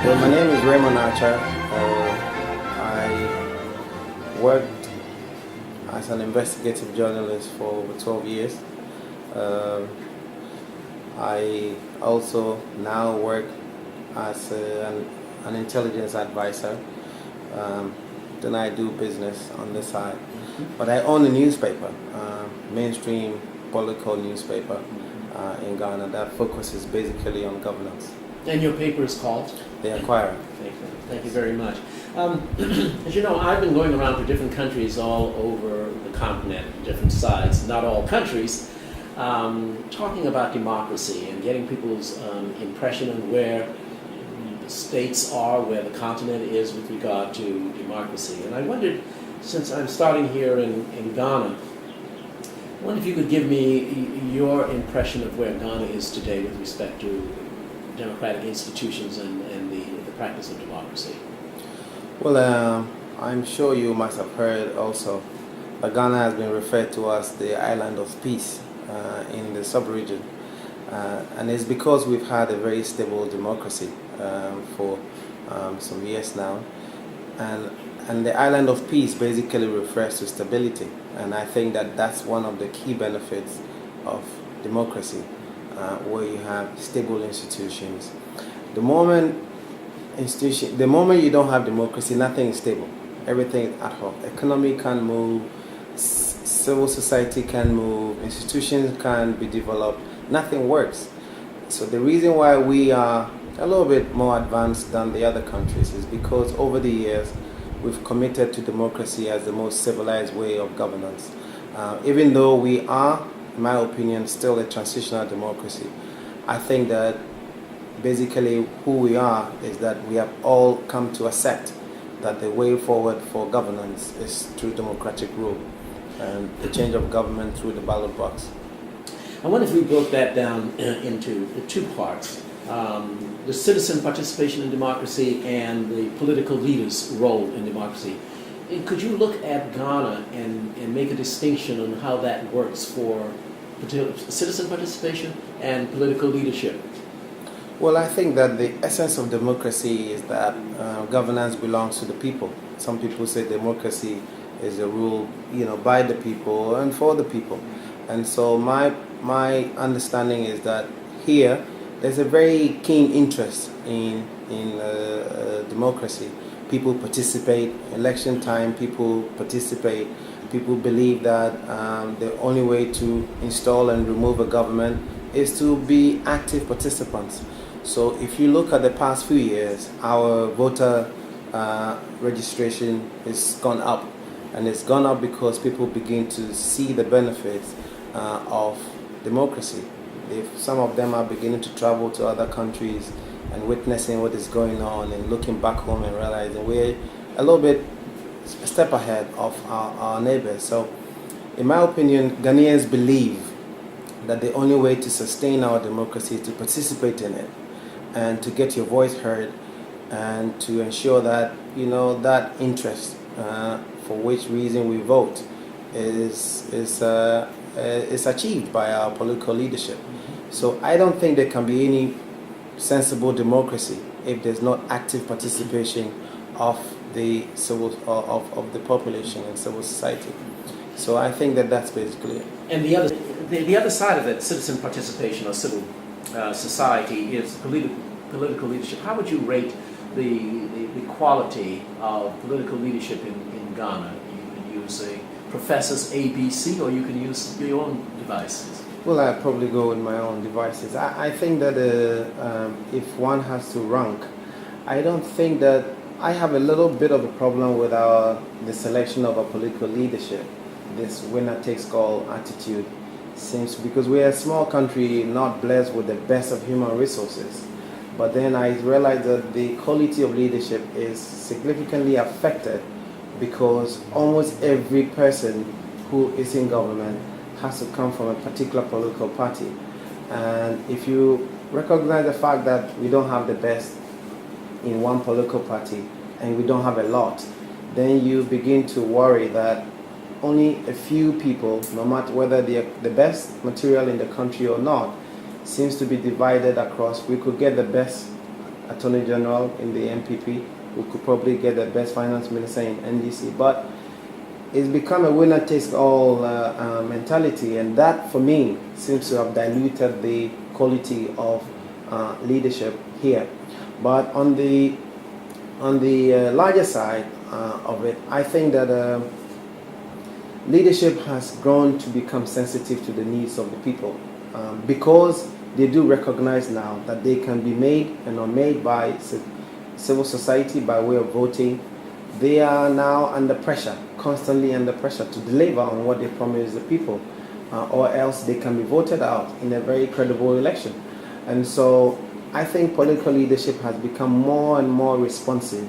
Well, my name is Raymond. I worked as an investigative journalist for over 12 years. Uh, I also now work as an intelligence advisor. Um, then I do business on the side. But I own a newspaper, mainstream political newspaper in Ghana that focuses basically on governance. And your paper is called? The Acquirer. Thank you very much. As you know, I've been going around to different countries all over the continent, different sides, not all countries, talking about democracy and getting people's impression of where the states are, where the continent is with regard to democracy. And I wondered, since I'm starting here in Ghana, I wonder if you could give me your impression of where Ghana is today with respect to democratic institutions and the practice of democracy. Well, I'm sure you must have heard also that Ghana has been referred to as the island of peace in the sub-region. And it's because we've had a very stable democracy for some years now. And the island of peace basically refers to stability. And I think that that's one of the key benefits of democracy, where you have stable institutions. The moment you don't have democracy, nothing is stable. Everything is ad hoc. Economy can move, civil society can move, institutions can be developed. Nothing works. So the reason why we are a little bit more advanced than the other countries is because over the years we've committed to democracy as the most civilized way of governance. Even though we are, in my opinion, still a transitional democracy, I think that basically who we are is that we have all come to accept that the way forward for governance is through democratic rule and the change of government through the ballot box. I wonder if we broke that down into two parts. The citizen participation in democracy and the political leaders' role in democracy. Could you look at Ghana and make a distinction on how that works for citizen participation and political leadership? Well, I think that the essence of democracy is that governance belongs to the people. Some people say democracy is a rule, by the people and for the people. And so my understanding is that here there's a very keen interest in democracy. People participate. Election time, people participate. People believe that the only way to install and remove a government is to be active participants. So if you look at the past few years, our voter registration has gone up. And it's gone up because people begin to see the benefits of democracy. Some of them are beginning to travel to other countries and witnessing what is going on and looking back home and realizing we're a little bit a step ahead of our neighbors. So in my opinion, Ghanaians believe that the only way to sustain our democracy is to participate in it and to get your voice heard and to ensure that that interest for which reason we vote is achieved by our political leadership. So I don't think there can be any sensible democracy if there's not active participation of the of the population and civil society. So I think that that's basically it. And the other side of it, citizen participation or civil society, is political leadership. How would you rate the quality of political leadership in Ghana? You can use a professor's ABC, or you can use your own devices. Well, I'd probably go with my own devices. I think that if one has to rank, I don't think that I have a little bit of a problem with the selection of a political leadership. This winner takes all attitude seems because we're a small country, not blessed with the best of human resources. But then I realized that the quality of leadership is significantly affected because almost every person who is in government has to come from a particular political party. And if you recognize the fact that we don't have the best in one political party and we don't have a lot, then you begin to worry that only a few people, no matter whether they are the best material in the country or not, seems to be divided across. We could get the best Attorney General in the MPP. We could probably get the best finance minister in NDC, but it's become a winner takes all mentality, and that for me seems to have diluted the quality of leadership here. But on the larger side of it, I think that leadership has grown to become sensitive to the needs of the people, because they do recognize now that they can be made and unmade by civil society by way of voting. They are now under pressure, constantly under pressure to deliver on what they promise the people, or else they can be voted out in a very credible election. And so I think political leadership has become more and more responsive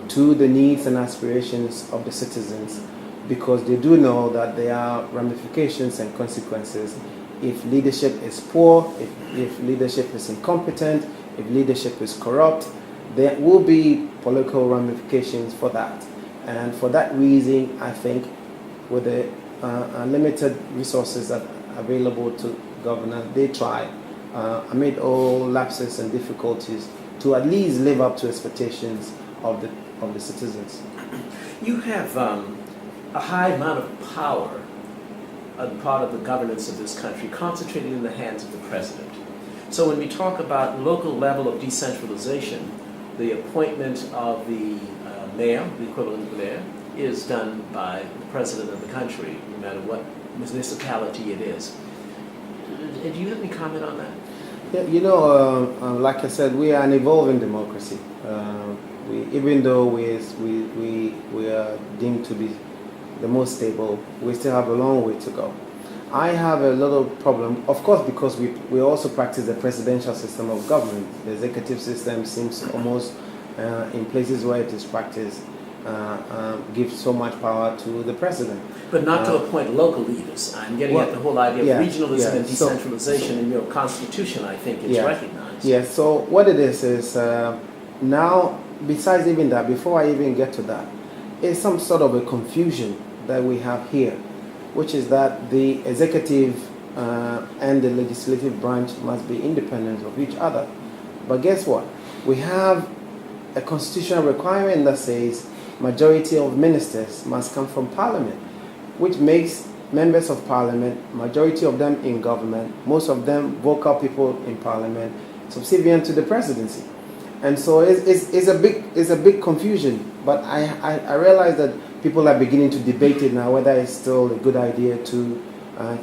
to the needs and aspirations of the citizens, because they do know that there are ramifications and consequences if leadership is poor, if leadership is incompetent, if leadership is corrupt. There will be political ramifications for that. And for that reason, I think with the limited resources that are available to governors, they try, amid all lapses and difficulties, to at least live up to expectations of the citizens. You have a high amount of power on part of the governance of this country concentrated in the hands of the president. So when we talk about local level of decentralization, the appointment of the mayor, the equivalent mayor, is done by the president of the country, no matter what municipality it is. Do you have any comment on that? Yeah, like I said, we are an evolving democracy. Even though we are deemed to be the most stable, we still have a long way to go. I have a little problem, of course, because we also practice the presidential system of government. The executive system seems almost, in places where it is practiced, gives so much power to the president. But not to appoint local leaders. I'm getting at the whole idea of regionalism and decentralization in your constitution, I think, is recognized. Yeah, so what it is now, besides even that, before I even get to that, is some sort of a confusion that we have here, which is that the executive and the legislative branch must be independent of each other. But guess what? We have a constitutional requirement that says majority of ministers must come from parliament, which makes members of parliament, majority of them in government, most of them vocal people in parliament, subservient to the presidency. And so it's a big confusion. But I realize that people are beginning to debate it now, whether it's still a good idea to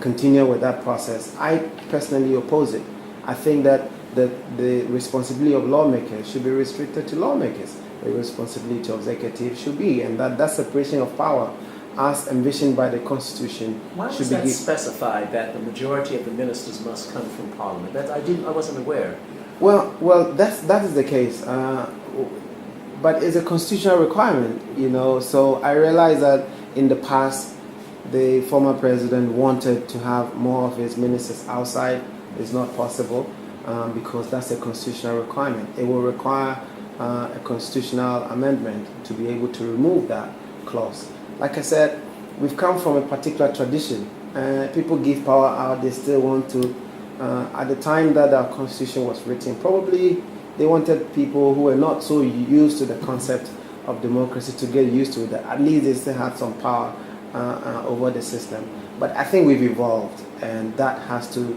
continue with that process. I personally oppose it. I think that the responsibility of lawmakers should be restricted to lawmakers. The responsibility of executive should be, and that separation of power, as envisioned by the Constitution, Why should was be that specified that the majority of the ministers must come from Parliament? I wasn't aware. Well, that is the case. But it's a constitutional requirement, So I realize that in the past, the former president wanted to have more of his ministers outside. It's not possible because that's a constitutional requirement. It will require a constitutional amendment to be able to remove that clause. Like I said, we've come from a particular tradition. People give power out, they still want to. At the time that our constitution was written, probably they wanted people who were not so used to the concept of democracy to get used to it. That at least they still had some power over the system. But I think we've evolved, and that has to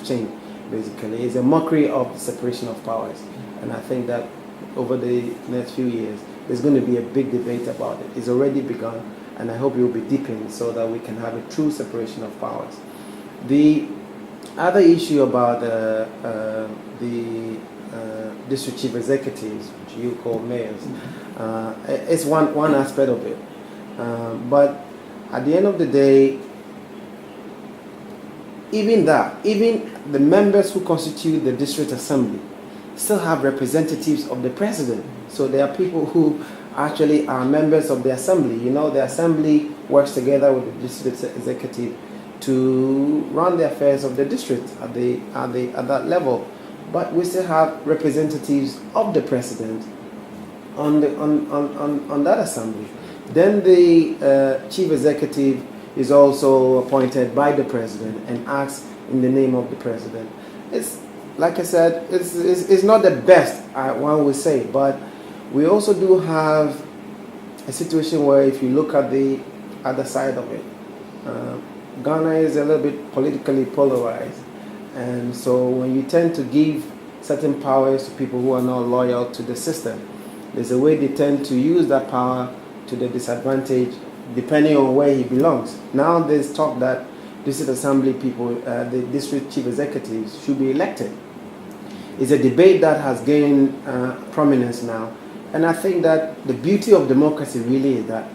change. Basically, it's a mockery of the separation of powers, and I think that over the next few years, there's going to be a big debate about it. It's already begun, and I hope it will be deepened so that we can have a true separation of powers. The other issue about the district chief executives, which you call mayors, is one aspect of it. But at the end of the day, even the members who constitute the district assembly still have representatives of the president. So there are people who actually are members of the assembly. The assembly works together with the district executive to run the affairs of the district at that level. But we still have representatives of the president on that assembly. Then the chief executive is also appointed by the president and acts in the name of the president. like I said, it's not the best, one would say, but we also do have a situation where if you look at the other side of it, Ghana is a little bit politically polarized. And so when you tend to give certain powers to people who are not loyal to the system, there's a way they tend to use that power to the disadvantage depending on where he belongs. Now there's talk that district assembly people, the district chief executives should be elected. It's a debate that has gained prominence now. And I think that the beauty of democracy really is that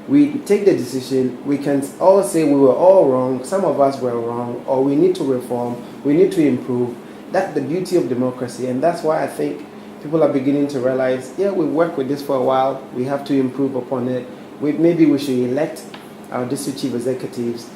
we take the decision, we can all say we were all wrong, some of us were wrong, or we need to reform, we need to improve. That's the beauty of democracy, and that's why I think people are beginning to realize, yeah, we've worked with this for a while, we have to improve upon it. Maybe we should elect our district chief executives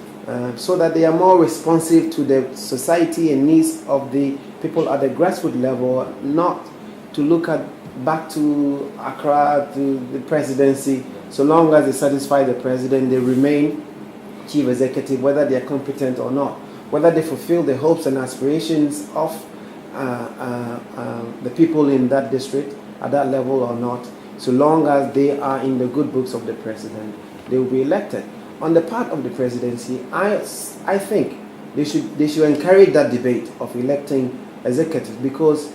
so that they are more responsive to the society and needs of the people at the grassroots level, not to look at back to Accra, to the presidency. So long as they satisfy the president, they remain chief executive, whether they are competent or not, whether they fulfill the hopes and aspirations of the people in that district at that level or not. So long as they are in the good books of the president, they will be elected. On the part of the presidency, I think they should encourage that debate of electing executives, because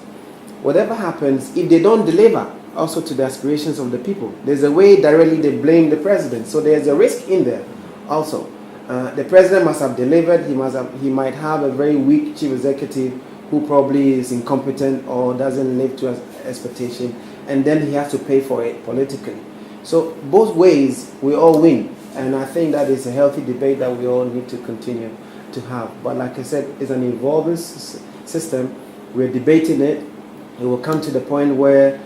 whatever happens, if they don't deliver also to the aspirations of the people, there's a way directly they blame the president. So there's a risk in there also. The president must have delivered. He might have a very weak chief executive who probably is incompetent or doesn't live to expectation, and then he has to pay for it politically. So both ways we all win, and I think that is a healthy debate that we all need to continue to have. But like I said, it's an evolving system. We're debating it. It will come to the point where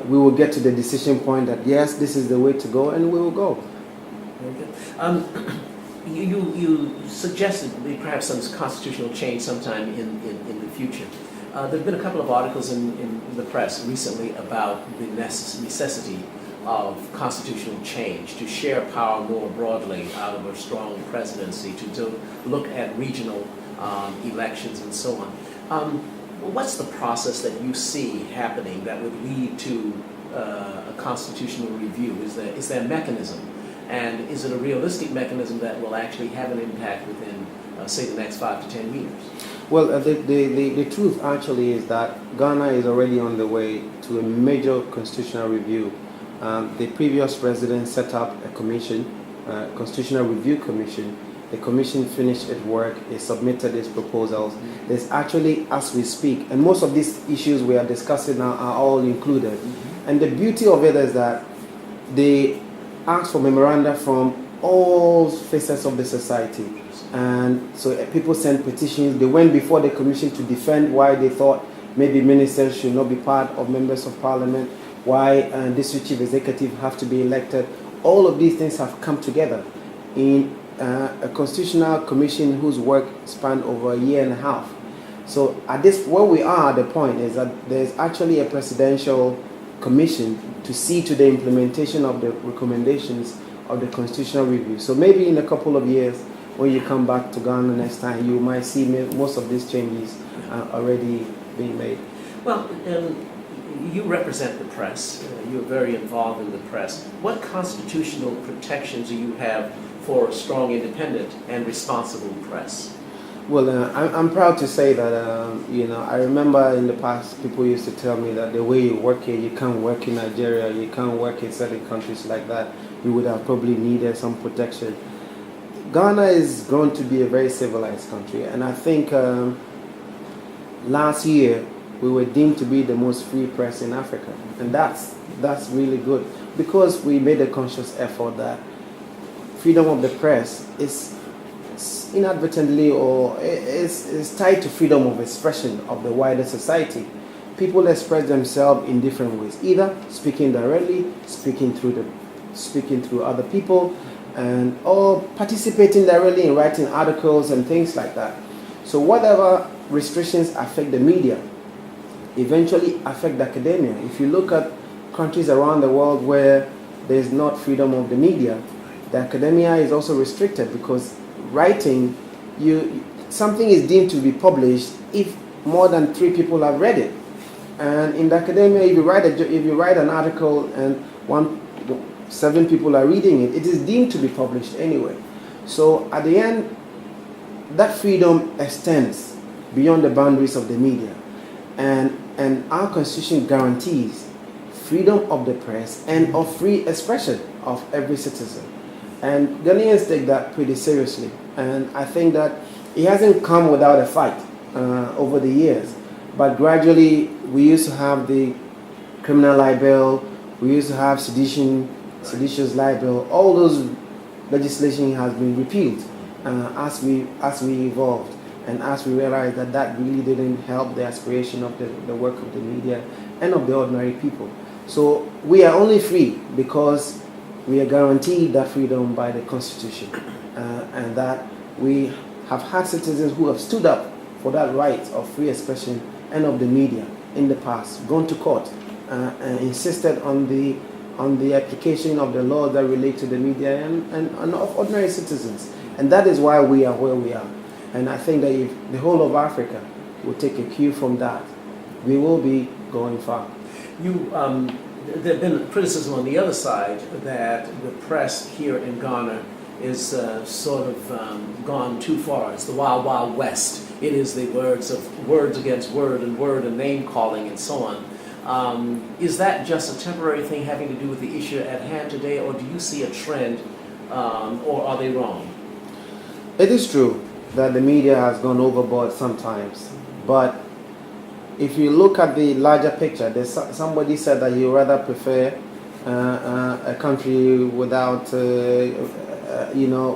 we will get to the decision point that yes, this is the way to go, and we will go. Very good. You suggested perhaps some constitutional change sometime in the future. There have been a couple of articles in the press recently about the necessity of constitutional change to share power more broadly out of a strong presidency, to look at regional elections and so on. What's the process that you see happening that would lead to a constitutional review? Is there a mechanism? And is it a realistic mechanism that will actually have an impact within, say, the next 5 to 10 years? Well, the truth actually is that Ghana is already on the way to a major constitutional review. The previous president set up a commission, Constitutional Review Commission. The commission finished its work, it submitted its proposals. There's actually, as we speak, and most of these issues we are discussing now are all included. And the beauty of it is that they asked for memoranda from all facets of the society. And so people sent petitions. They went before the commission to defend why they thought maybe ministers should not be part of members of parliament, why district chief executive have to be elected. All of these things have come together in a constitutional commission whose work spanned over a year and a half. So at this, where we are at the point is that there's actually a presidential commission to see to the implementation of the recommendations of the constitutional review. So maybe in a couple of years, when you come back to Ghana next time, you might see most of these changes already being made. Well, you represent the press. You're very involved in the press. What constitutional protections do you have for a strong, independent, and responsible press? Well, I'm proud to say that, I remember in the past people used to tell me that the way you work here, you can't work in Nigeria, you can't work in certain countries like that. You would have probably needed some protection. Ghana is going to be a very civilized country, and I think last year we were deemed to be the most free press in Africa, and that's really good, because we made a conscious effort that freedom of the press is inadvertently or is tied to freedom of expression of the wider society. People express themselves in different ways, either speaking directly, speaking through other people, and or participating directly in writing articles and things like that. So whatever restrictions affect the media eventually affect academia. If you look at countries around the world where there's not freedom of the media, the academia is also restricted, because writing, something is deemed to be published if more than 3 people have read it. And in the academia, if you write an article and 7 people are reading it, it is deemed to be published anyway. So at the end, that freedom extends beyond the boundaries of the media, and our constitution guarantees freedom of the press and of free expression of every citizen. And Ghanaians take that pretty seriously, and I think that it hasn't come without a fight over the years. But gradually, we used to have the criminal libel, we used to have seditious libel. All those legislation has been repealed as we evolved, and as we realized that that really didn't help the aspiration of the work of the media and of the ordinary people. So we are only free because we are guaranteed that freedom by the Constitution, and that we have had citizens who have stood up for that right of free expression and of the media in the past, gone to court, and insisted on the application of the laws that relate to the media and of ordinary citizens. And that is why we are where we are. And I think that if the whole of Africa will take a cue from that, we will be going far. There have been criticism on the other side that the press here in Ghana is sort of gone too far. It's the wild, wild west. It is the words against word and name calling and so on. Is that just a temporary thing having to do with the issue at hand today, or do you see a trend, or are they wrong? It is true that the media has gone overboard sometimes, but if you look at the larger picture, somebody said that you rather prefer a country without,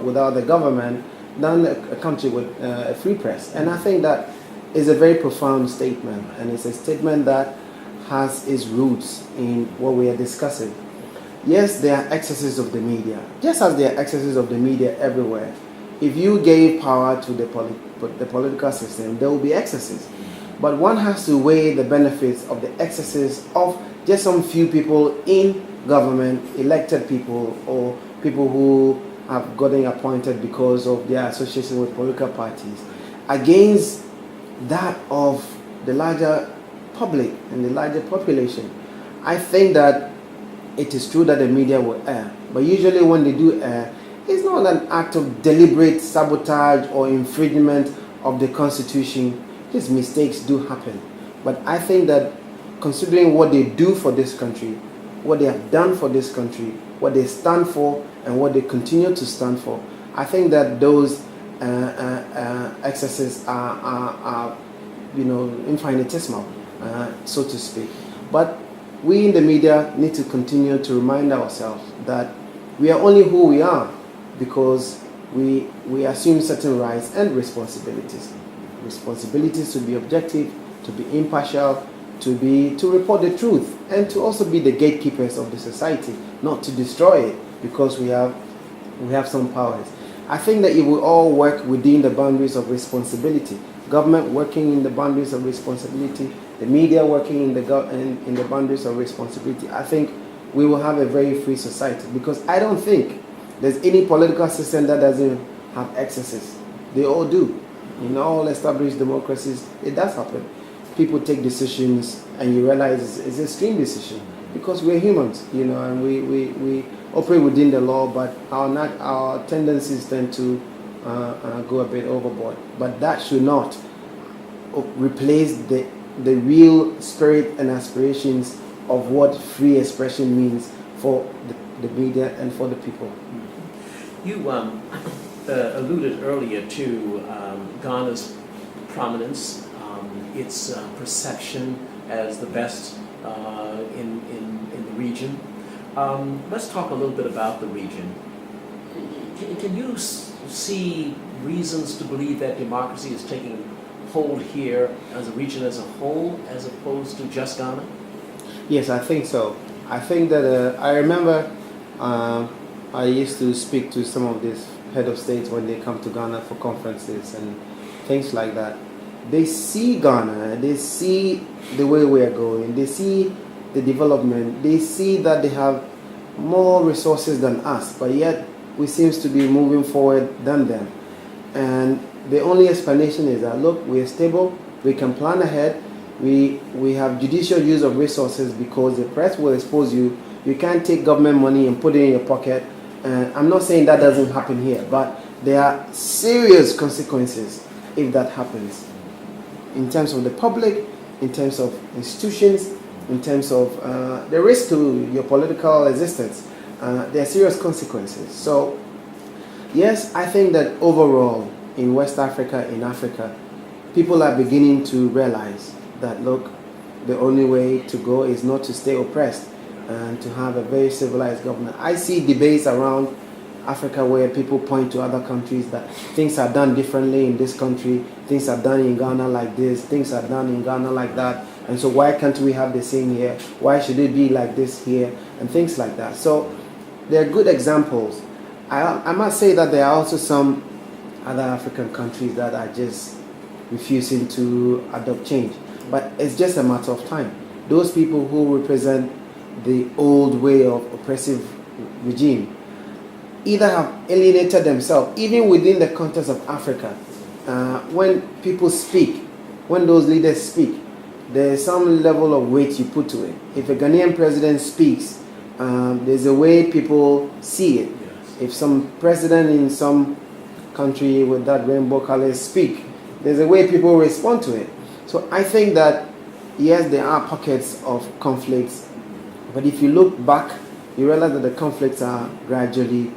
without the government than a country with a free press. And I think that is a very profound statement, and it's a statement that has its roots in what we are discussing. Yes, there are excesses of the media, just as there are excesses of the media everywhere. If you gave power to the political system, there will be excesses. But one has to weigh the benefits of the excesses of just some few people in government, elected people, or people who have gotten appointed because of their association with political parties, against that of the larger public and the larger population. I think that it is true that the media will err, but usually when they do err, it's not an act of deliberate sabotage or infringement of the Constitution. These mistakes do happen. But I think that considering what they do for this country, what they have done for this country, what they stand for, and what they continue to stand for, I think that those excesses are infinitesimal, so to speak. But we in the media need to continue to remind ourselves that we are only who we are because we assume certain rights and responsibilities. Responsibilities to be objective, to be impartial, to report the truth, and to also be the gatekeepers of the society, not to destroy it because we have some powers. I think that if we all work within the boundaries of responsibility, government working in the boundaries of responsibility, the media working in the boundaries of responsibility, I think we will have a very free society, because I don't think there's any political system that doesn't have excesses. They all do. In all established democracies, it does happen. People take decisions and you realize it's a extreme decision because we're humans, and we operate within the law, but our tendencies tend to go a bit overboard. But that should not replace the real spirit and aspirations of what free expression means for the media and for the people. You alluded earlier to Ghana's prominence, its perception as the best in the region. Let's talk a little bit about the region. Can you see reasons to believe that democracy is taking hold here as a region as a whole, as opposed to just Ghana? Yes, I think so. I think that I remember I used to speak to some of these head of states when they come to Ghana for conferences and things like that. They see Ghana, they see the way we are going, they see the development, they see that they have more resources than us, but yet we seem to be moving forward than them. And the only explanation is that, look, we are stable, We can plan ahead. We have judicial use of resources because the press will expose you. You can't take government money and put it in your pocket. I'm not saying that doesn't happen here, but there are serious consequences if that happens. In terms of the public, in terms of institutions, in terms of the risk to your political existence, there are serious consequences. So, yes, I think that overall in West Africa, in Africa, people are beginning to realize that, look, the only way to go is not to stay oppressed and to have a very civilized government. I see debates around Africa where people point to other countries that things are done differently in this country, things are done in Ghana like this, things are done in Ghana like that, and so why can't we have the same here? Why should it be like this here? And things like that. So there are good examples. I must say that there are also some other African countries that are just refusing to adopt change. But it's just a matter of time. Those people who represent the old way of oppressive regime either have alienated themselves, even within the context of Africa. When people speak, when those leaders speak, there's some level of weight you put to it. If a Ghanaian president speaks, there's a way people see it. If some president in some country with that rainbow color speak, there's a way people respond to it. So I think that, yes, there are pockets of conflicts, but if you look back, you realize that the conflicts are gradually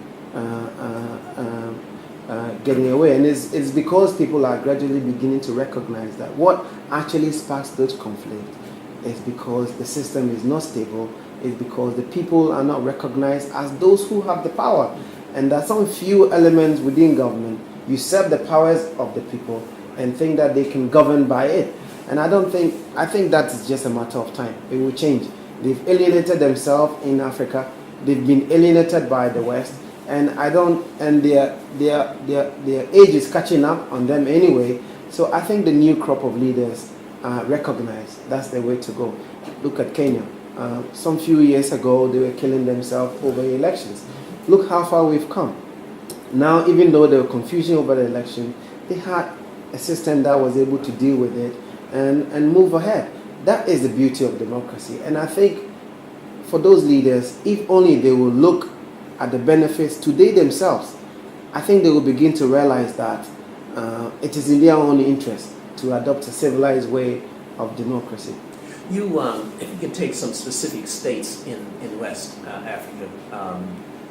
getting away. And it's because people are gradually beginning to recognize that what actually sparks those conflicts is because the system is not stable, is because the people are not recognized as those who have the power. And there are some few elements within government usurp the powers of the people and think that they can govern by it. And I think that is just a matter of time. It will change. They've alienated themselves in Africa. They've been alienated by the West. And their age is catching up on them anyway. So I think the new crop of leaders recognize that's the way to go. Look at Kenya. Some few years ago, they were killing themselves over elections. Look how far we've come. Now, even though there was confusion over the election, they had a system that was able to deal with it and move ahead. That is the beauty of democracy. And I think for those leaders, if only they will look at the benefits today themselves, I think they will begin to realize that it is in their own interest to adopt a civilized way of democracy. If you can take some specific states in West Africa,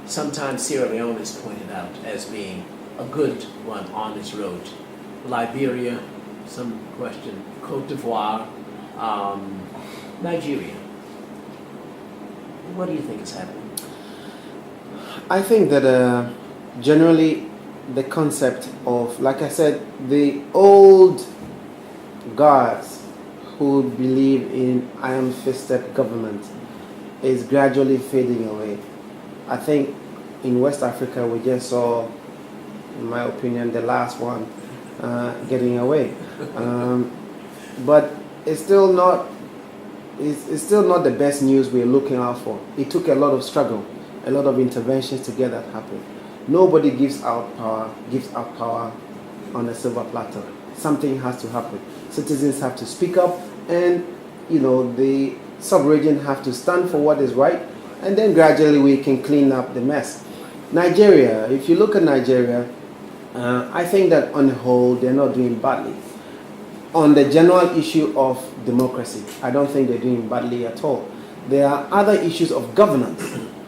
sometimes Sierra Leone is pointed out as being a good one on its road. Liberia, some question, Cote d'Ivoire, Nigeria. What do you think is happening? I think that generally the concept of, like I said, the old guards who believe in iron-fisted government is gradually fading away. I think in West Africa we just saw, in my opinion, the last one getting away. But it's still not the best news we're looking out for. It took a lot of struggle, a lot of interventions to get that happen. Nobody gives out power on a silver platter. Something has to happen. Citizens have to speak up, and the sub-region have to stand for what is right, and then gradually we can clean up the mess. Nigeria, if you look at Nigeria, I think that on the whole they're not doing badly. On the general issue of democracy, I don't think they're doing badly at all. There are other issues of governance,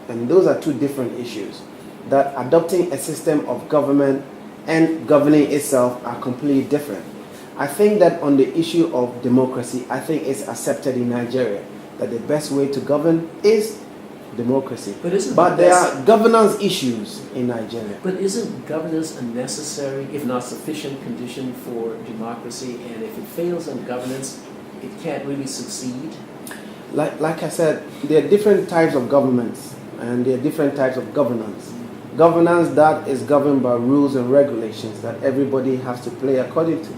and those are two different issues. That adopting a system of government and governing itself are completely different. I think that on the issue of democracy, I think it's accepted in Nigeria that the best way to govern is democracy. But there are governance issues in Nigeria. But isn't governance a necessary, if not sufficient, condition for democracy? And if it fails on governance, it can't really succeed? Like I said, there are different types of governments and there are different types of governance. Governance that is governed by rules and regulations that everybody has to play according to.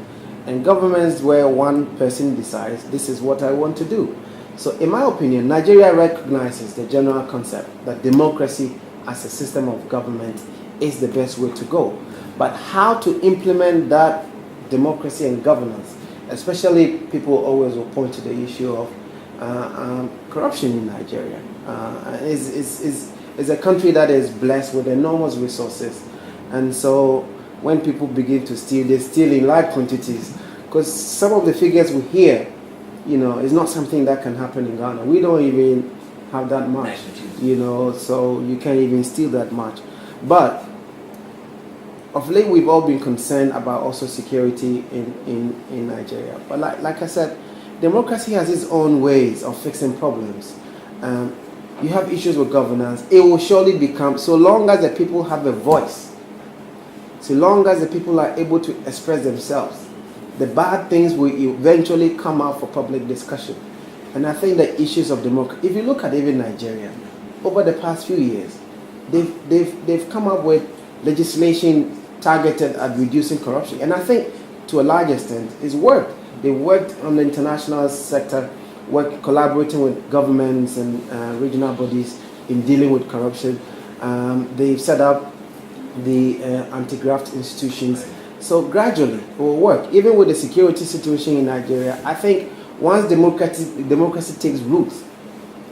And governments where one person decides, this is what I want to do. So in my opinion, Nigeria recognizes the general concept that democracy as a system of government is the best way to go. But how to implement that democracy and governance especially people always will point to the issue of corruption in Nigeria. It's a country that is blessed with enormous resources, and so when people begin to steal, they steal in large quantities. Because some of the figures we hear, is not something that can happen in Ghana. We don't even have that much, so you can't even steal that much. But of late, we've all been concerned about also security in Nigeria. But like I said, democracy has its own ways of fixing problems. You have issues with governance. It will surely become, so long as the people have a voice, so long as the people are able to express themselves, the bad things will eventually come out for public discussion. And I think the issues of democracy, if you look at even Nigeria, over the past few years, they've come up with legislation targeted at reducing corruption. And I think to a large extent it's worked. They worked on the international sector, collaborating with governments and regional bodies in dealing with corruption. They've set up the anti-graft institutions. So gradually it will work. Even with the security situation in Nigeria, I think once democracy takes root,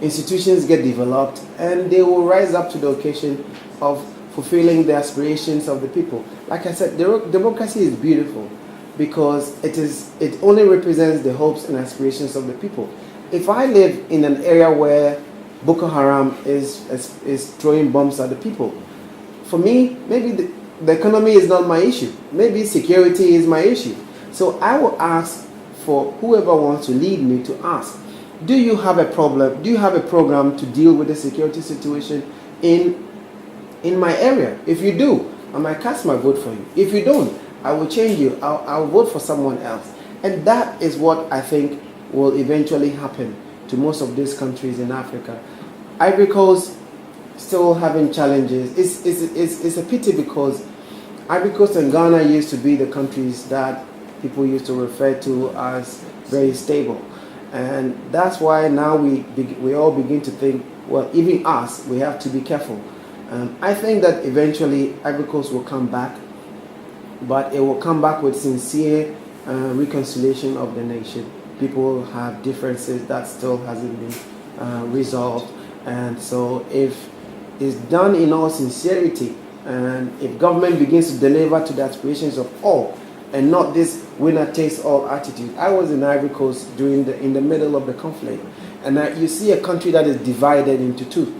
institutions get developed and they will rise up to the occasion of fulfilling the aspirations of the people. Like I said, democracy is beautiful because it only represents the hopes and aspirations of the people. If I live in an area where Boko Haram is throwing bombs at the people, for me, maybe the economy is not my issue. Maybe security is my issue. So I will ask for whoever wants to lead me to ask, do you have a problem? Do you have a program to deal with the security situation in my area? If you do, I might cast my vote for you. If you don't, I will change you. I'll vote for someone else. And that is what I think will eventually happen to most of these countries in Africa. Ivory Coast still having challenges. It's a pity because Ivory Coast and Ghana used to be the countries that people used to refer to as very stable. And that's why now we all begin to think, well, even us, we have to be careful. I think that eventually Ivory Coast will come back, but it will come back with sincere reconciliation of the nation. People have differences that still hasn't been resolved. And so if it's done in all sincerity, and if government begins to deliver to the aspirations of all, and not this winner takes all attitude. I was in Ivory Coast in the middle of the conflict, and you see a country that is divided into two,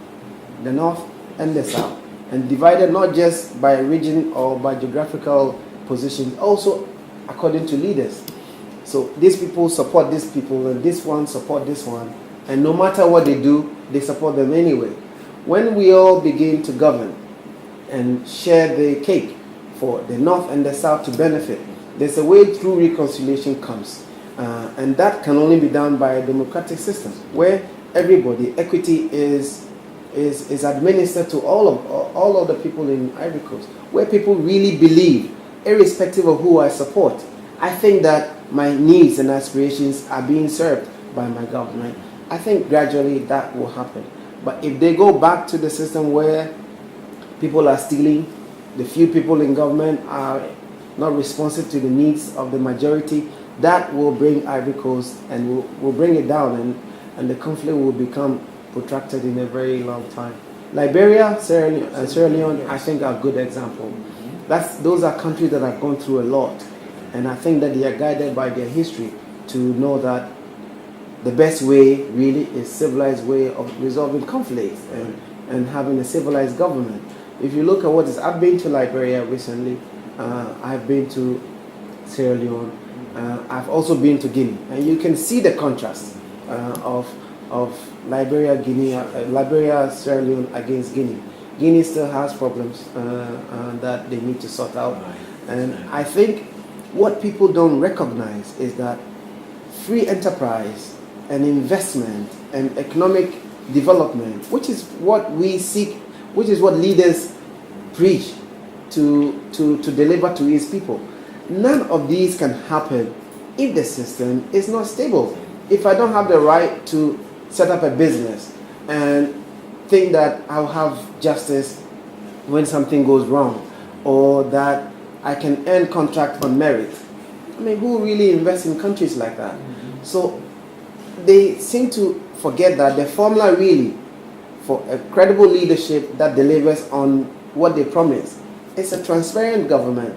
the north and the south, and divided not just by region or by geographical position, also according to leaders. So these people support these people, and this one support this one, and no matter what they do, they support them anyway. When we all begin to govern and share the cake for the north and the south to benefit, there's a way through reconciliation comes, and that can only be done by a democratic system where equity is administered to all of the people in Ivory Coast, where people really believe, irrespective of who I support, I think that my needs and aspirations are being served by my government. I think gradually that will happen. But if they go back to the system where people are stealing, the few people in government are not responsive to the needs of the majority, that will bring Ivory Coast and will bring it down, and the conflict will become protracted in a very long time. Liberia, Sierra Leone, I think are a good example. Those are countries that have gone through a lot, and I think that they are guided by their history to know that the best way really is civilized way of resolving conflicts and having a civilized government. If you look at I've been to Liberia recently, I've been to Sierra Leone, I've also been to Guinea, and you can see the contrast of Liberia, Sierra Leone against Guinea. Guinea still has problems that they need to sort out, and I think what people don't recognize is that free enterprise and investment and economic development, which is what we seek, which is what leaders preach to deliver to his people. None of these can happen if the system is not stable. If I don't have the right to set up a business and think that I'll have justice when something goes wrong, or that I can earn contract on merit, I mean, who really invests in countries like that? So they seem to forget that the formula really for a credible leadership that delivers on what they promise is a transparent government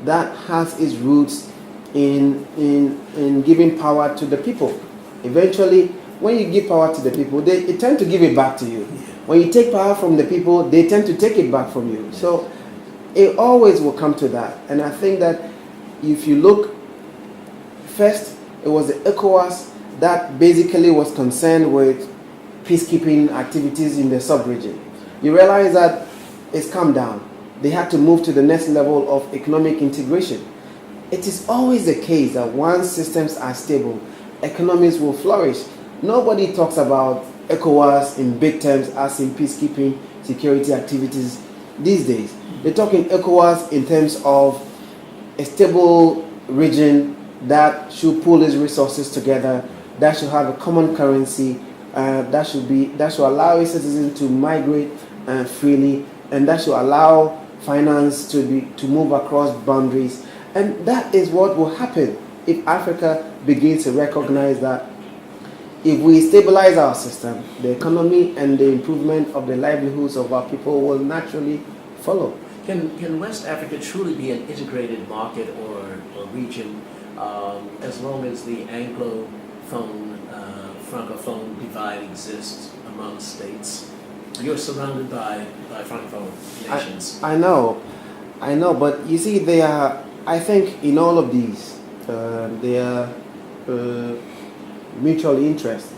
that has its roots in giving power to the people. Eventually, when you give power to the people, they tend to give it back to you. When you take power from the people, they tend to take it back from you. So it always will come to that. And I think that if you look, first, it was the ECOWAS that basically was concerned with peacekeeping activities in the sub-region. You realize that it's come down. They had to move to the next level of economic integration. It is always the case that once systems are stable, economies will flourish. Nobody talks about ECOWAS in big terms as in peacekeeping security activities these days. They're talking ECOWAS in terms of a stable region that should pool its resources together, that should have a common currency, that should allow its citizens to migrate freely, and that should allow finance to move across boundaries. And that is what will happen if Africa begins to recognize that if we stabilize our system, the economy and the improvement of the livelihoods of our people will naturally follow. Can West Africa truly be an integrated market or region as long as the Anglophone, Francophone divide exists among states? You're surrounded by Francophone nations. I know, but you see, I think in all of these, they are mutual interest,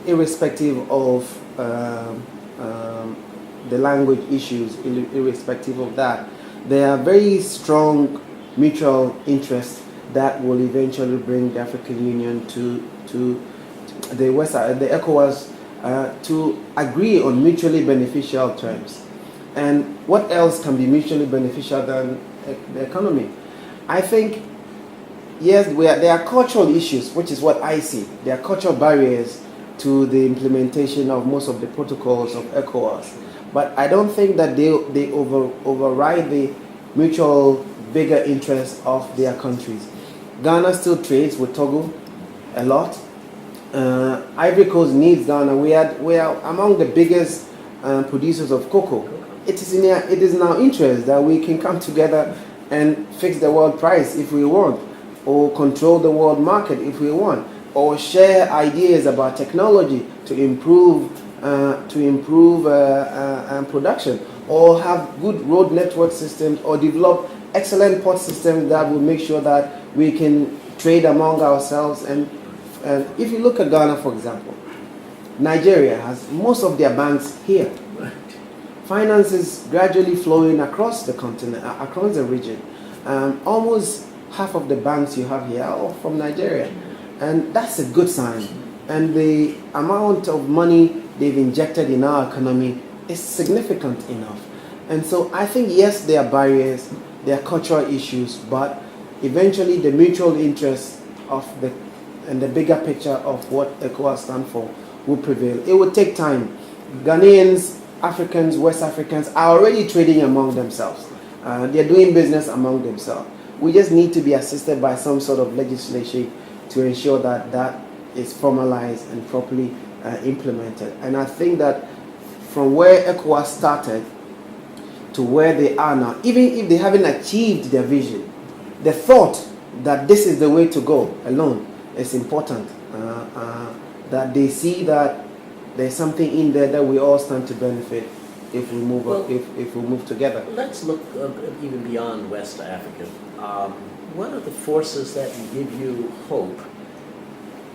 irrespective of the language issues, irrespective of that. There are very strong mutual interests that will eventually bring the African Union to the ECOWAS to agree on mutually beneficial terms. And what else can be mutually beneficial than the economy? I think, yes, there are cultural issues, which is what I see. There are cultural barriers to the implementation of most of the protocols of ECOWAS. But I don't think that they override the mutual bigger interests of their countries. Ghana still trades with Togo a lot. Ivory Coast needs Ghana. We are among the biggest producers of cocoa. It is in our interest that we can come together and fix the world price if we want, or control the world market if we want, or share ideas about technology to improve production, or have good road network systems, or develop excellent port systems that will make sure that we can trade among ourselves. And if you look at Ghana, for example, Nigeria has most of their banks here. Finance is gradually flowing across the continent, across the region. Almost half of the banks you have here are from Nigeria. And that's a good sign. And the amount of money they've injected in our economy is significant enough. And so I think, yes, there are barriers, there are cultural issues, but eventually the mutual interest and the bigger picture of what ECOWAS stands for will prevail. It will take time. Ghanaians, Africans, West Africans are already trading among themselves. They're doing business among themselves. We just need to be assisted by some sort of legislation to ensure that that is formalized and properly implemented. And I think that from where ECOWAS started to where they are now, even if they haven't achieved their vision, the thought that this is the way to go alone is important. That they see that there's something in there that we all stand to benefit if we move if we move together. Let's look even beyond West Africa. What are the forces that give you hope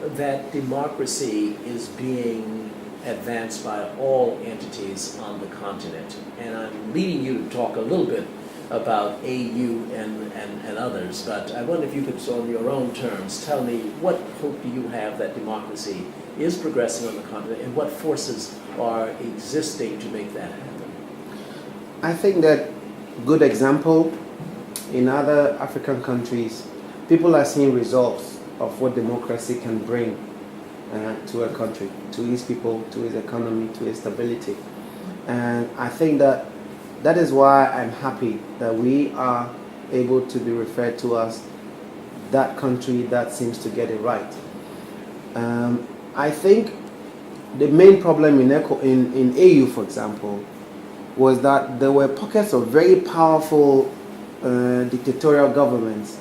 that democracy is being advanced by all entities on the continent? And I'm leading you to talk a little bit about AU and others, but I wonder if you could, on your own terms, tell me what hope do you have that democracy is progressing on the continent, and what forces are existing to make that happen? I think that good example in other African countries, people are seeing results of what democracy can bring to a country, to its people, to its economy, to its stability. And I think that is why I'm happy that we are able to be referred to as that country that seems to get it right. I think the main problem in AU, for example, was that there were pockets of very powerful dictatorial governments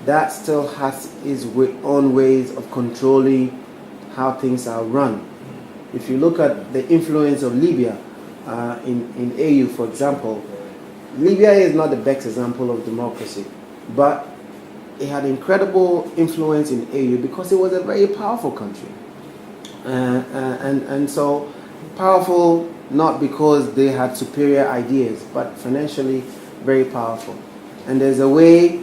that still has its own ways of controlling how things are run. If you look at the influence of Libya in AU, for example, Libya is not the best example of democracy, but it had incredible influence in AU because it was a very powerful country. And so powerful not because they had superior ideas, but financially very powerful. And there's a way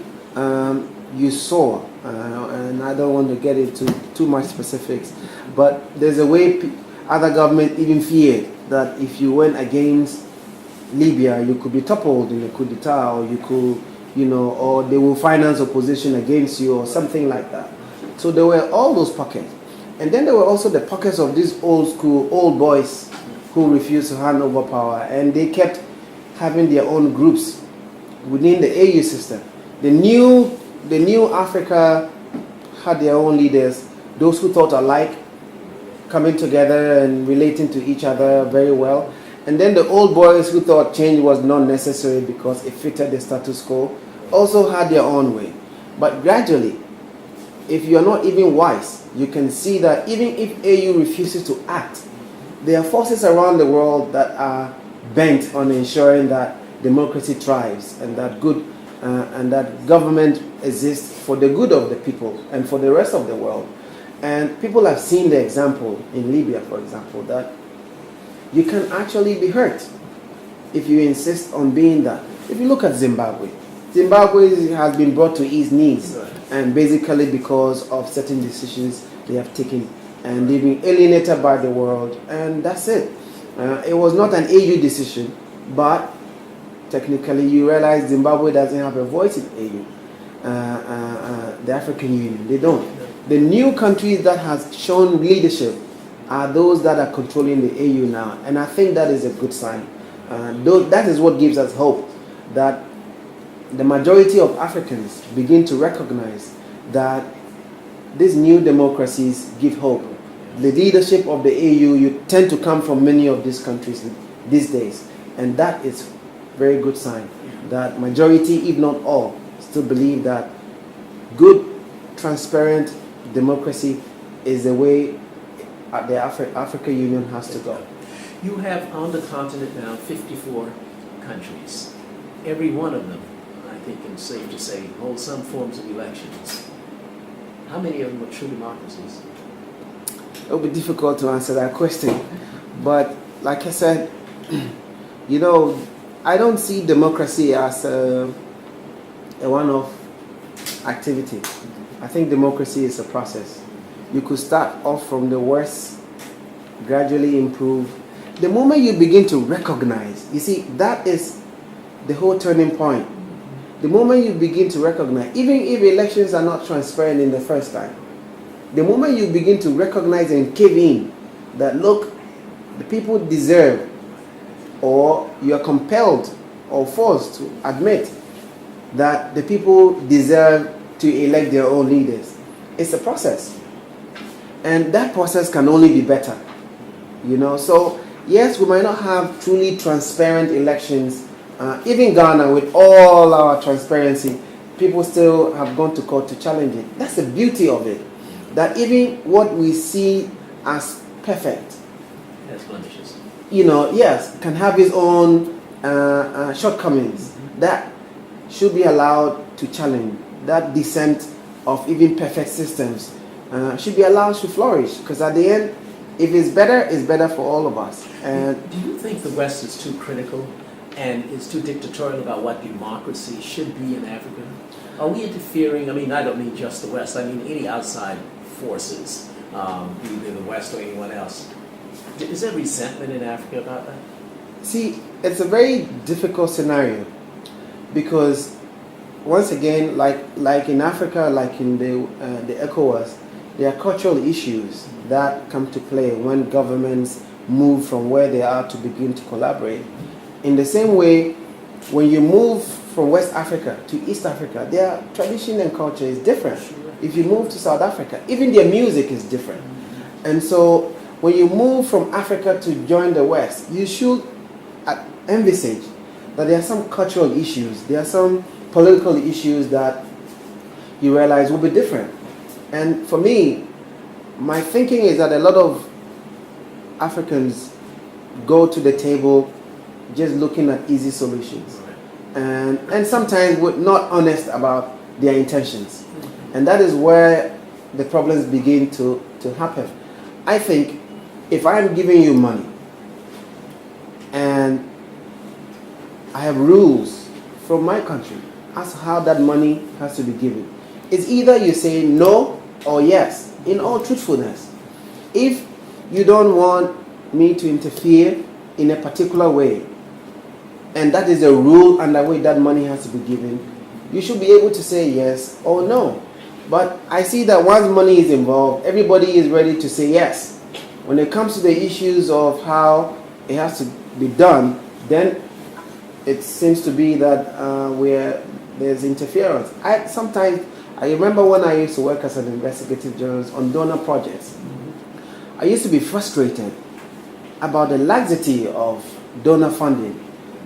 you saw, and I don't want to get into too much specifics, but there's a way other governments even feared that if you went against Libya, you could be toppled in a coup d'etat, or you could, or they will finance opposition against you, or something like that. So there were all those pockets. And then there were also the pockets of these old boys who refused to hand over power, and they kept having their own groups within the AU system. The new Africa had their own leaders, those who thought alike, coming together and relating to each other very well. And then the old boys who thought change was not necessary because it fitted the status quo also had their own way. But gradually, if you are not even wise, you can see that even if AU refuses to act, there are forces around the world that are bent on ensuring that democracy thrives and that and that government exists for the good of the people and for the rest of the world. And people have seen the example in Libya, for example, that you can actually be hurt if you insist on being that. If you look at Zimbabwe, Zimbabwe has been brought to its knees, and basically because of certain decisions they have taken, and they've been alienated by the world, and that's it. It was not an AU decision, but technically you realize Zimbabwe doesn't have a voice in AU. The African Union, they don't. The new countries that has shown leadership are those that are controlling the AU now, and I think that is a good sign. That is what gives us hope that the majority of Africans begin to recognize that these new democracies give hope. The leadership of the AU, you tend to come from many of these countries these days, and that is a very good sign that majority, if not all, still believe that good, transparent democracy is the way the African Union has to go. You have on the continent now 54 countries. Every one of them, I think it's safe to say, hold some forms of elections. How many of them are true democracies? It will be difficult to answer that question. But like I said, I don't see democracy as a one-off activity. I think democracy is a process. You could start off from the worst, gradually improve. The moment you begin to recognize, you see, that is the whole turning point. The moment you begin to recognize, even if elections are not transparent in the first time, the moment you begin to recognize and cave in that, look, the people deserve, or you are compelled or forced to admit that the people deserve to elect their own leaders. It's a process. And that process can only be better. So yes, we might not have truly transparent elections. Even Ghana, with all our transparency, people still have gone to court to challenge it. That's the beauty of it. That even what we see as perfect, has blemishes. Yes, can have its own shortcomings. That should be allowed to challenge. That descent of even perfect systems should be allowed to flourish. Because at the end, if it's better for all of us. And do you think the West is too critical and is too dictatorial about what democracy should be in Africa? Are we interfering? I mean, I don't mean just the West. I mean any outside forces, either the West or anyone else. Is there resentment in Africa about that? See, it's a very difficult scenario because, once again, like in Africa, like in the ECOWAS, there are cultural issues that come to play when governments move from where they are to begin to collaborate. In the same way, when you move from West Africa to East Africa, their tradition and culture is different. If you move to South Africa, even their music is different. And so when you move from Africa to join the West, you should envisage that there are some cultural issues, there are some political issues that you realize will be different. And for me, my thinking is that a lot of Africans go to the table just looking at easy solutions. And sometimes we're not honest about their intentions. And that is where the problems begin to happen. I think if I'm giving you money and I have rules from my country as to how that money has to be given, it's either you say no or yes, in all truthfulness. If you don't want me to interfere in a particular way, and that is a rule and the way that money has to be given, you should be able to say yes or no. But I see that once money is involved, everybody is ready to say yes. When it comes to the issues of how it has to be done, then it seems to be that where there's interference. I remember when I used to work as an investigative journalist on donor projects, I used to be frustrated about the laxity of donor funding.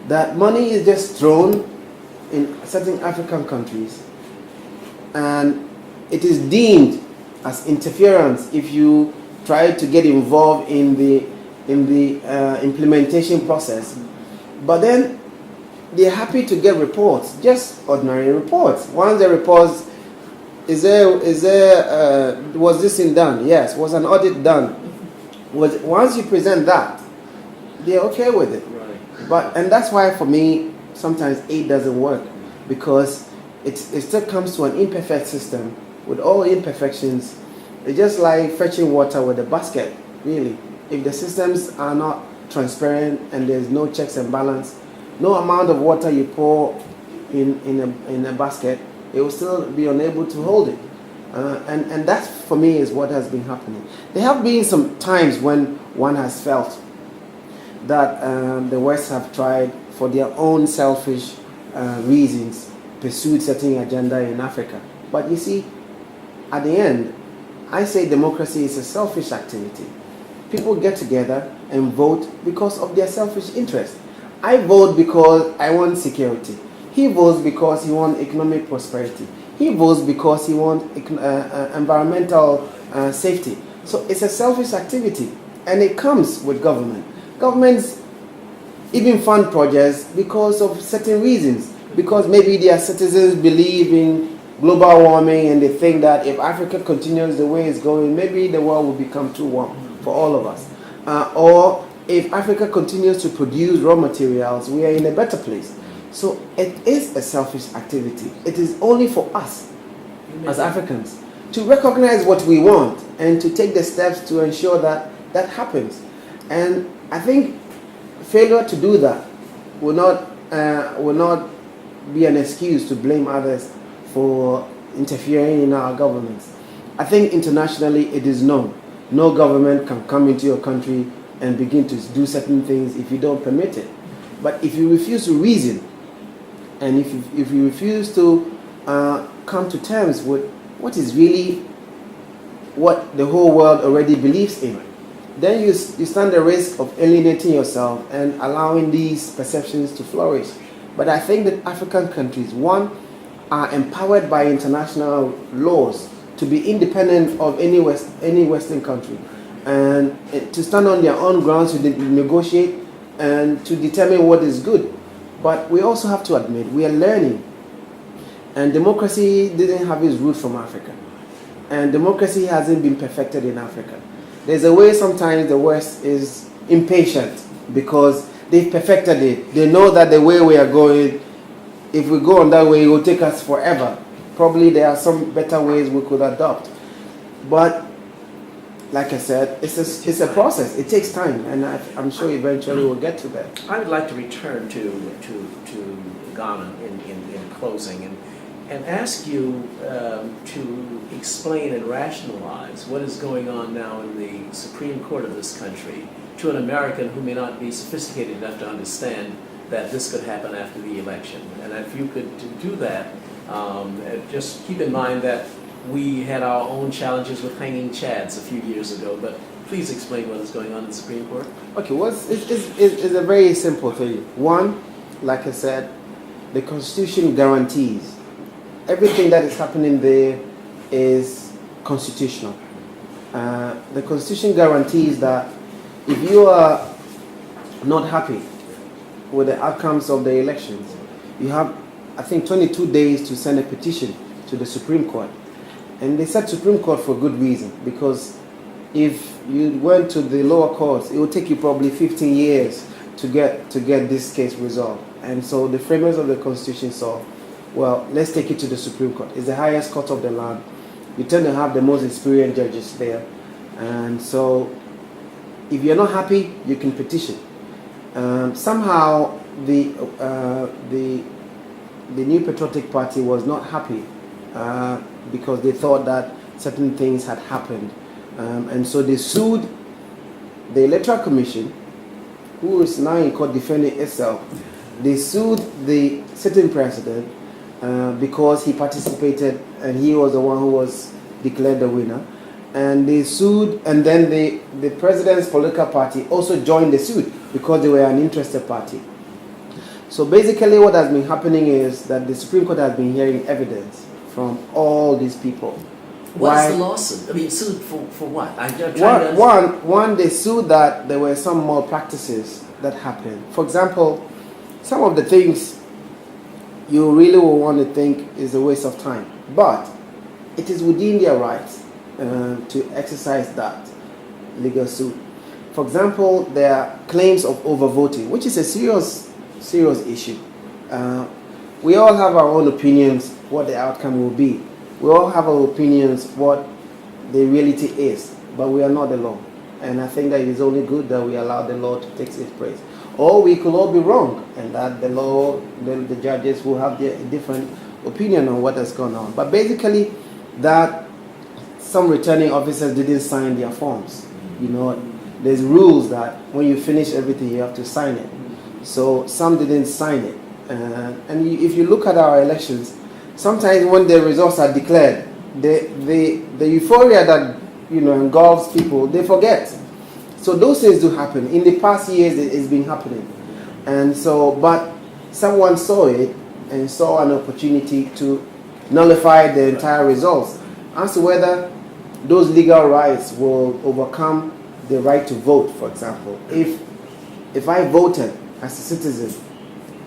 That money is just thrown in certain African countries and it is deemed as interference if you try to get involved in the implementation process. But then they're happy to get reports, just ordinary reports. Once the reports, was this thing done? Yes. Was an audit done? Once you present that, they're okay with it. And that's why for me, sometimes aid doesn't work, because it still comes to an imperfect system with all imperfections. It's just like fetching water with a basket, really. If the systems are not transparent and there's no checks and balance, no amount of water you pour in a basket, it will still be unable to hold it. And that, for me, is what has been happening. There have been some times when one has felt that the West have tried, for their own selfish reasons, pursued certain agenda in Africa. But you see, at the end, I say democracy is a selfish activity. People get together and vote because of their selfish interest. I vote because I want security. He votes because he wants economic prosperity. He votes because he wants environmental safety. So it's a selfish activity, and it comes with government. Governments even fund projects because of certain reasons. Because maybe their citizens believe in global warming and they think that if Africa continues the way it's going, maybe the world will become too warm for all of us. Or if Africa continues to produce raw materials, we are in a better place. So it is a selfish activity. It is only for us as Africans to recognize what we want and to take the steps to ensure that that happens. And I think failure to do that will not be an excuse to blame others for interfering in our governments. I think internationally it is known. No government can come into your country and begin to do certain things if you don't permit it. But if you refuse to reason, and if you refuse to come to terms with what is really what the whole world already believes in, then you stand the risk of alienating yourself and allowing these perceptions to flourish. But I think that African countries, one, are empowered by international laws to be independent of any Western country, and to stand on their own grounds to negotiate and to determine what is good. But we also have to admit we are learning, and democracy didn't have its root from Africa, and democracy hasn't been perfected in Africa. There's a way sometimes the West is impatient because they've perfected it. They know that the way we are going, if we go on that way, it will take us forever. Probably there are some better ways we could adopt. But like I said, it's a process. It takes time, and I'm sure eventually we'll get to that. I would like to return to Ghana in closing and ask you to explain and rationalize what is going on now in the Supreme Court of this country to an American who may not be sophisticated enough to understand that this could happen after the election. And if you could do that, just keep in mind that we had our own challenges with hanging chads a few years ago, but please explain what is going on in the Supreme Court. Okay, well, it's a very simple thing. One, like I said, the Constitution guarantees everything that is happening there is constitutional. The Constitution guarantees that if you are not happy with the outcomes of the elections, you have, I think, 22 days to send a petition to the Supreme Court. And they said Supreme Court for good reason, because if you went to the lower courts, it would take you probably 15 years to get this case resolved. And so the framers of the Constitution saw, well, let's take it to the Supreme Court. It's the highest court of the land. You tend to have the most experienced judges there. And so if you're not happy, you can petition. Somehow the New Patriotic Party was not happy because they thought that certain things had happened. And so they sued the Electoral Commission, who is now in court defending itself. They sued the sitting president because he participated and he was the one who was declared the winner. And they sued, and then the president's political party also joined the suit because they were an interested party. So basically what has been happening is that the Supreme Court has been hearing evidence from all these people. What's the lawsuit? I mean, sued for what? I'm trying to One, they sued that there were some malpractices that happened. For example, some of the things you really will want to think is a waste of time, but it is within their rights to exercise that legal suit. For example, there are claims of overvoting, which is a serious issue. We all have our own opinions what the outcome will be. We all have our opinions what the reality is, but we are not the law. And I think that it is only good that we allow the law to take its place. Or we could all be wrong, and that the law, the judges will have their different opinion on what has gone on. But basically, that some returning officers didn't sign their forms. You know, there's rules that when you finish everything, you have to sign it. So some didn't sign it. And if you look at our elections, sometimes when the results are declared, the euphoria that engulfs people, they forget. So those things do happen. In the past years, it's been happening. And so, but someone saw it and saw an opportunity to nullify the entire results. As to whether those legal rights will overcome the right to vote, for example. If I voted as a citizen,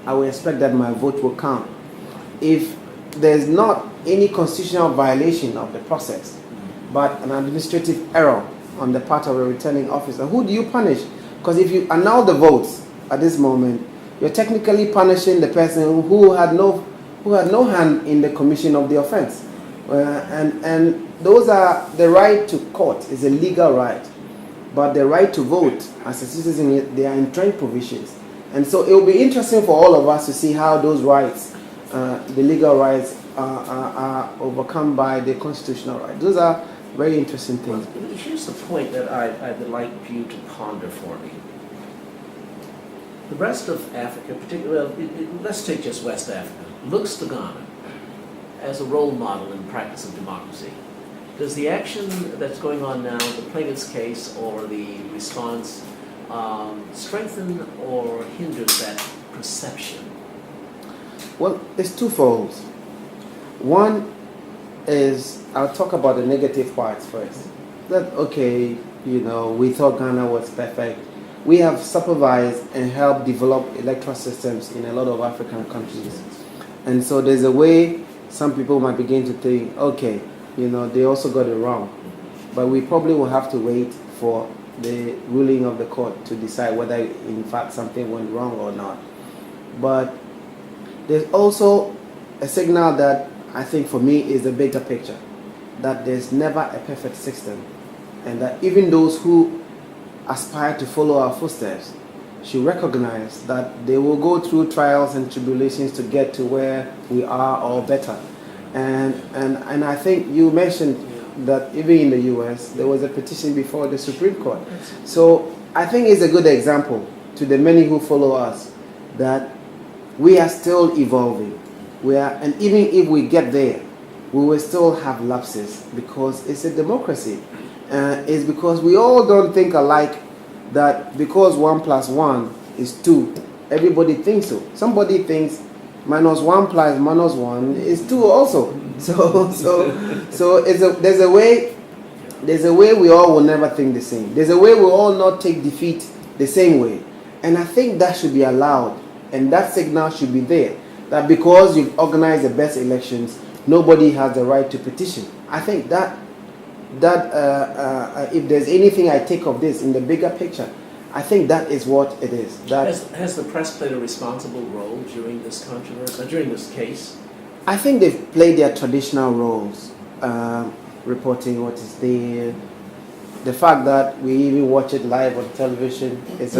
I will expect that my vote will count. If there's not any constitutional violation of the process, but an administrative error on the part of a returning officer, who do you punish? Because if you annul the votes at this moment, you're technically punishing the person who had no hand in the commission of the offense. And those are, the right to court is a legal right, but the right to vote as a citizen, they are entrenched provisions. And so it will be interesting for all of us to see how those rights, the legal rights, are overcome by the constitutional rights. Those are very interesting things. Well, here's the point that I would like you to ponder for me. The rest of Africa, particularly, let's take just West Africa, looks to Ghana as a role model in the practice of democracy. Does the action that's going on now, the plaintiff's case or the response, strengthen or hinder that perception? Well, it's twofold. One is, I'll talk about the negative parts first. That, okay, we thought Ghana was perfect. We have supervised and helped develop electoral systems in a lot of African countries. And so there's a way some people might begin to think, okay, they also got it wrong. But we probably will have to wait for the ruling of the court to decide whether in fact something went wrong or not. But there's also a signal that I think for me is the bigger picture, that there's never a perfect system, and that even those who aspire to follow our footsteps should recognize that they will go through trials and tribulations to get to where we are or better. And I think you mentioned that even in the US, there was a petition before the Supreme Court. So I think it's a good example to the many who follow us that we are still evolving. And even if we get there, we will still have lapses because it's a democracy. It's because we all don't think alike, that because 1 + 1 is 2, everybody thinks so. Somebody thinks -1 + -1 is 2 also. So there's a way we all will never think the same. There's a way we all not take defeat the same way. And I think that should be allowed, and that signal should be there, that because you've organized the best elections, nobody has the right to petition. I think that if there's anything I take of this in the bigger picture, I think that is what it is. Has the press played a responsible role during this controversy, during this case? I think they've played their traditional roles, reporting what is there. The fact that we even watch it live on television is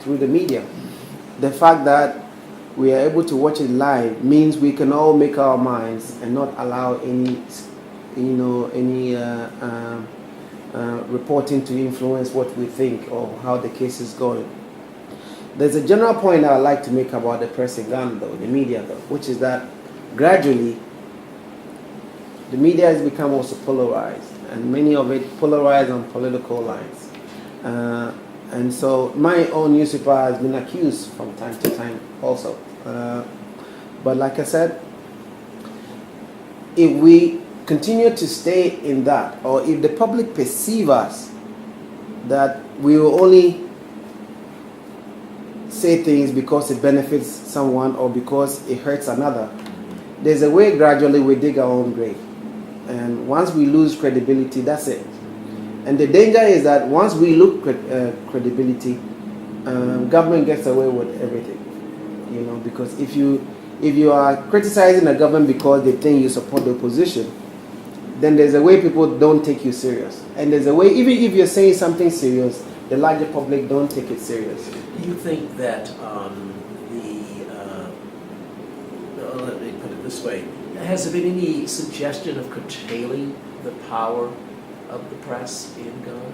through the media. The fact that we are able to watch it live means we can all make our minds and not allow any reporting to influence what we think or how the case is going. There's a general point I'd like to make about the press in Ghana, though, the media, though, which is that gradually the media has become also polarized, and many of it polarized on political lines. And so my own newspaper has been accused from time to time also. But like I said, if we continue to stay in that, or if the public perceive us that we will only say things because it benefits someone or because it hurts another, there's a way gradually we dig our own grave. And once we lose credibility, that's it. And the danger is that once we lose credibility, government gets away with everything. Because if you are criticizing the government because they think you support the opposition, then there's a way people don't take you serious. And there's a way, even if you're saying something serious, the larger public don't take it serious. Do you think that let me put it this way, has there been any suggestion of curtailing the power of the press in Ghana?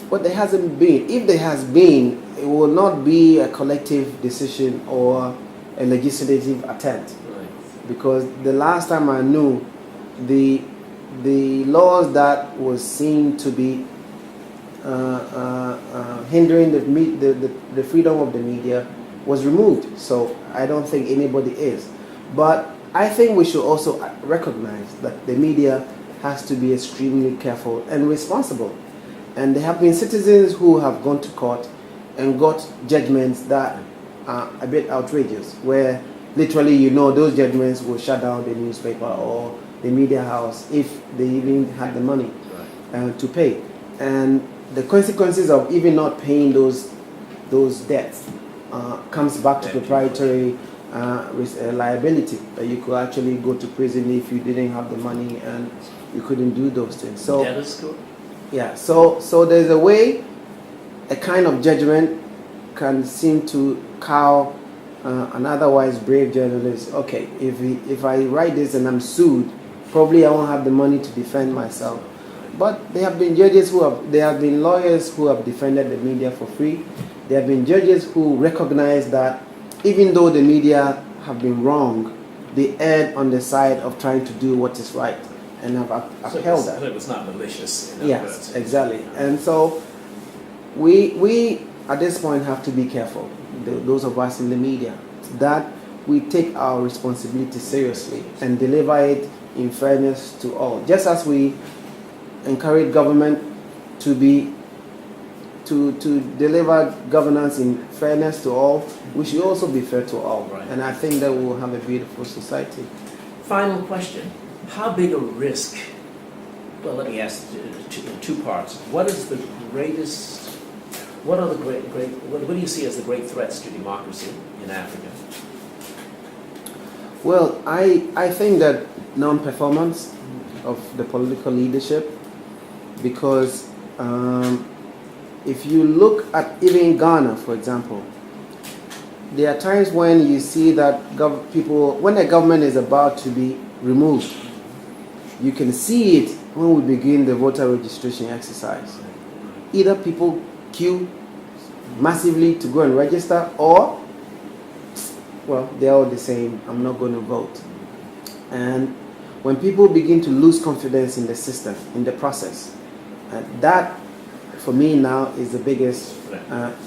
But there hasn't been. If there has been, it will not be a collective decision or a legislative attempt. Right. Because the last time I knew, the laws that was seen to be hindering the freedom of the media was removed. So I don't think anybody is. But I think we should also recognize that the media has to be extremely careful and responsible. And there have been citizens who have gone to court and got judgments that are a bit outrageous, where literally, those judgments will shut down the newspaper or the media house if they even had the money to pay. And the consequences of even not paying those debts comes back to proprietary liability. You could actually go to prison if you didn't have the money and you couldn't do those things. So that is good. Yeah. So there's a way a kind of judgment can seem to cow an otherwise brave journalist. Okay, if I write this and I'm sued, probably I won't have the money to defend myself. But there have been there have been lawyers who have defended the media for free. There have been judges who recognize that even though the media have been wrong, they erred on the side of trying to do what is right and have upheld that. It was not malicious. Yes, exactly. And so we at this point have to be careful, those of us in the media, that we take our responsibility seriously and deliver it in fairness to all. Just as we encourage government to deliver governance in fairness to all, we should also be fair to all. Right. And I think that we will have a beautiful society. Final question. How big a risk, well, let me ask two parts. What is the greatest, what do you see as the great threats to democracy in Africa? Well, I think that non-performance of the political leadership, because if you look at even Ghana, for example, there are times when you see that when the government is about to be removed, you can see it when we begin the voter registration exercise. Either people queue massively to go and register, or, well, they're all the same, I'm not going to vote. And when people begin to lose confidence in the system, in the process, that, for me now, is the biggest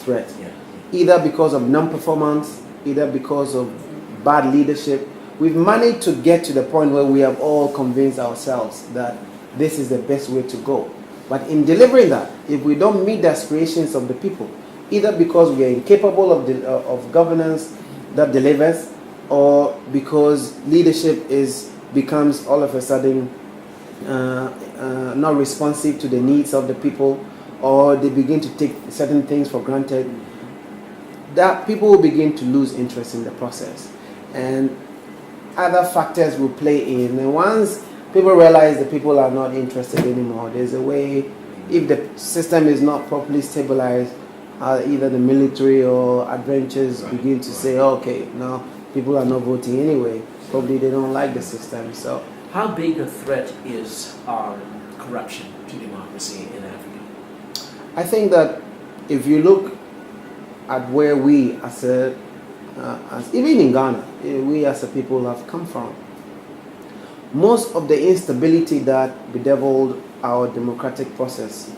threat. Yeah. Either because of non-performance, either because of bad leadership. We've managed to get to the point where we have all convinced ourselves that this is the best way to go. But in delivering that, if we don't meet the aspirations of the people, either because we are incapable of governance that delivers, or because leadership becomes all of a sudden not responsive to the needs of the people, or they begin to take certain things for granted, that people will begin to lose interest in the process. And other factors will play in. And once people realize that people are not interested anymore, there's a way, if the system is not properly stabilized, either the military or adventurers begin to say, okay, no, people are not voting anyway. Probably they don't like the system. So, how big a threat is corruption to democracy in Africa? I think that if you look at where we even in Ghana, we as a people have come from, most of the instability that bedeviled our democratic process,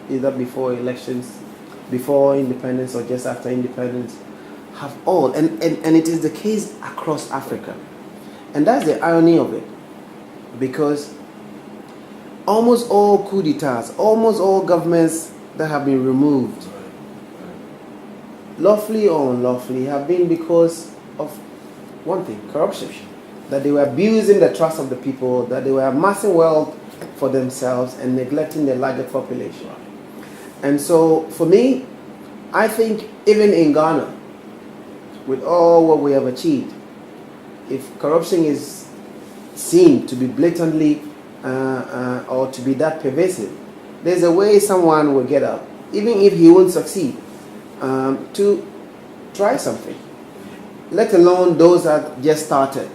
either before elections, before independence, or just after independence, have all, and it is the case across Africa. And that's the irony of it, because almost all coups d'etats, almost all governments that have been removed, lawfully or unlawfully, have been because of one thing: corruption. That they were abusing the trust of the people, that they were amassing wealth for themselves and neglecting the larger population. And so, for me, I think even in Ghana, with all what we have achieved, if corruption is seen to be blatantly or to be that pervasive, there's a way someone will get up, even if he won't succeed, to try something, let alone those that just started.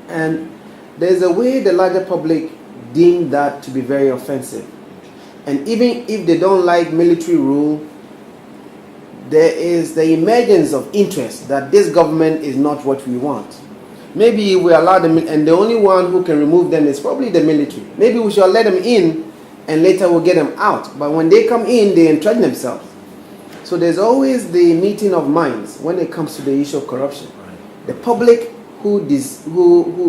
And there's a way the larger public deem that to be very offensive. And even if they don't like military rule, there is the emergence of interest that this government is not what we want. Maybe we allow them, and the only one who can remove them is probably the military. Maybe we shall let them in, and later we'll get them out. But when they come in, they entrench themselves. So there's always the meeting of minds when it comes to the issue of corruption. The public who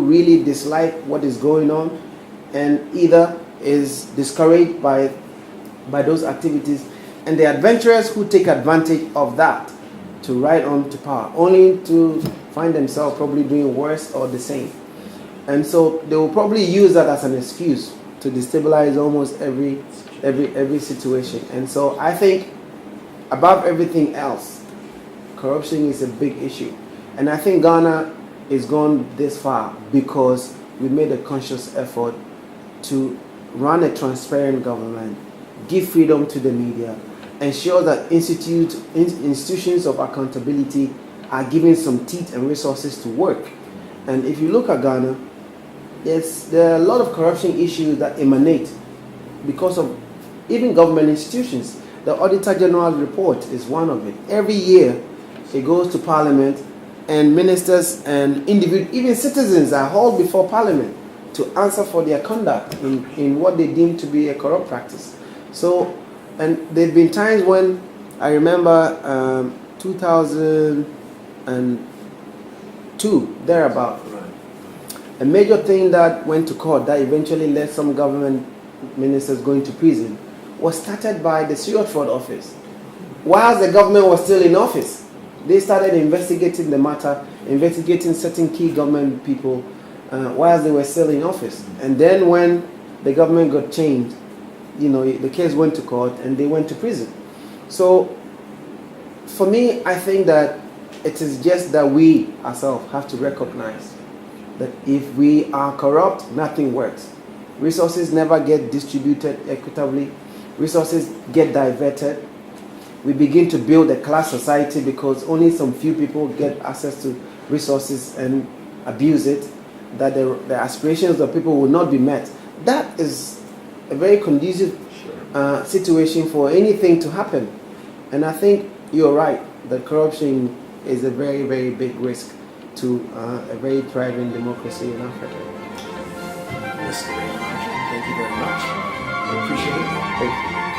really dislike what is going on, and either is discouraged by those activities, and the adventurers who take advantage of that to ride on to power, only to find themselves probably doing worse or the same. And so they will probably use that as an excuse to destabilize almost every situation. And so I think, above everything else, corruption is a big issue. And I think Ghana is gone this far because we made a conscious effort to run a transparent government, give freedom to the media, ensure that institutions of accountability are given some teeth and resources to work. And if you look at Ghana, there are a lot of corruption issues that emanate because of even government institutions. The Auditor General's report is one of it. Every year it goes to Parliament, and ministers and even citizens are hauled before Parliament to answer for their conduct in what they deem to be a corrupt practice. So, and there have been times when I remember 2002, thereabout, a major thing that went to court that eventually led some government ministers going to prison was started by the Serious Fraud Office. Whilst the government was still in office, they started investigating the matter, investigating certain key government people whilst they were still in office. And then when the government got changed, the case went to court and they went to prison. So for me, I think that it is just that we ourselves have to recognize that if we are corrupt, nothing works. Resources never get distributed equitably. Resources get diverted. We begin to build a class society because only some few people get access to resources and abuse it, that the aspirations of people will not be met. That is a very conducive situation for anything to happen. And I think you're right that corruption is a very, very big risk to a very thriving democracy in Africa. Mr. Raymond, thank you very much. I appreciate it. Thank you.